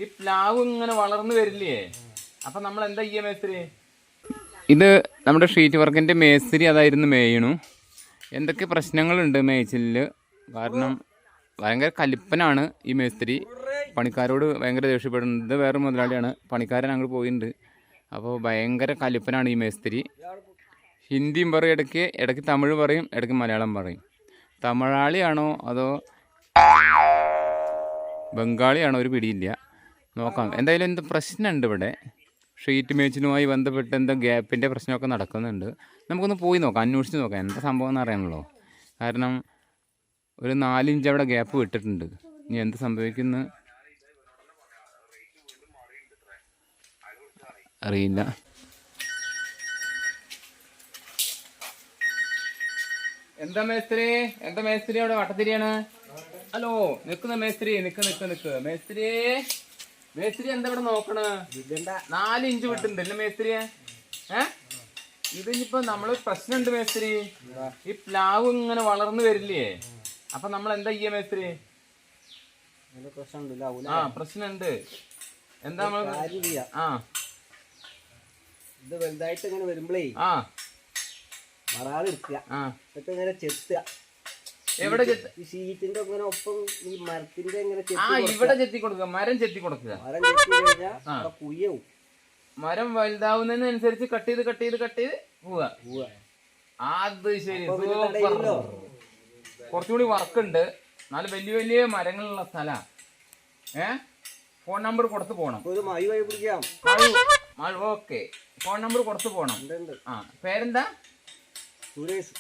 ഈ പ്ലാവ് ഇങ്ങനെ വളർന്നു വരില്ലേ? അപ്പൊ നമ്മൾ എന്താ ചെയ്യാ മേസ്ത്രി? ഇത് നമ്മുടെ ഷീറ്റ് വർക്കിന്റെ മേസ്ത്രി അതായിരുന്നു മേയണു. എന്തൊക്കെ പ്രശ്നങ്ങളുണ്ട് മേച്ചില്? കാരണം ഭയങ്കര കലിപ്പനാണ് ഈ മേസ്ത്രി. പണിക്കാരോട് ഭയങ്കര ദേഷ്യപ്പെടുന്നത്. വേറെ മുതലാളിയാണ്, പണിക്കാരൻ അങ്ങോട്ട് പോയിട്ടുണ്ട്. അപ്പോൾ ഭയങ്കര കലിപ്പനാണ് ഈ മേസ്ത്രി. ഹിന്ദിയും പറയും, ഇടയ്ക്ക് തമിഴ് പറയും, ഇടയ്ക്ക് മലയാളം പറയും. തമിഴാളിയാണോ അതോ ബംഗാളിയാണോ ഒരു പിടിയില്ല. നോക്കാം. എന്തായാലും എന്ത് പ്രശ്നമുണ്ട് ഇവിടെ. ഷീറ്റ് മേച്ചിനുമായി ബന്ധപ്പെട്ട് എന്തോ ഗ്യാപ്പിൻ്റെ പ്രശ്നമൊക്കെ നടക്കുന്നുണ്ട്. നമുക്കൊന്ന് പോയി നോക്കാം, അന്വേഷിച്ച് നോക്കാം എന്താ സംഭവം എന്ന് അറിയാമല്ലോ. കാരണം ഒരു 4 ഇഞ്ച് അവിടെ ഗ്യാപ്പ് വിട്ടിട്ടുണ്ട്. ഇനി എന്ത് സംഭവിക്കുന്നു അറിയില്ല. എന്താ മേസ്ത്രി അവിടെ വട്ടത്തിരിയാണ്? ഹലോ, നിക്കുന്ന മേസ്ത്രി, നിക്ക് മേസ്ത്രി എന്താ ഇവിടെ നോക്കണ? 4 ഇഞ്ച് വിട്ടിട്ടുണ്ടല്ലേ മേസ്ത്രിയെ? ഇതിപ്പോ നമ്മള് പ്രശ്നമുണ്ട് മേസ്ത്രി. ഈ പ്ലാവ് ഇങ്ങനെ വളർന്നു വരില്ലേ? അപ്പൊ നമ്മൾ എന്താ ചെയ്യാ മേസ്ത്രി? പ്രശ്നമുണ്ട്. എന്താ ഇത് വലുതായിട്ട് ഇങ്ങനെ വരുമ്പോഴേ മറാളെടുക്കുക, ഇങ്ങനെ ചെത്തുക. എവിടെ ഈ ഷീറ്റിന്റെ ഇങ്ങനെ ഒപ്പം ഈ മരത്തിന്റെ ഇങ്ങനെ ഇവിടെ ചെത്തി കൊടുക്കുക, മരം ചെത്തി കൊടുക്കുക. മരം ചെത്തി കഴിഞ്ഞാൽ കുയ്യവും. മരം വലുതാവുന്നതിനനുസരിച്ച് കട്ട് ചെയ്ത് പോവാ. അത് ശരി, കുറച്ചുകൂടി വർക്കുണ്ട്. എന്നാലും വലിയ മരങ്ങളുള്ള സ്ഥലാ. ഫോൺ നമ്പർ കൊടുത്ത് പോണം. ഒരു മഴ പിടിക്കാം. ഓക്കെ, ഫോൺ നമ്പർ കൊടുത്ത് പോണം. പേരെന്താ? സുരേഷ്.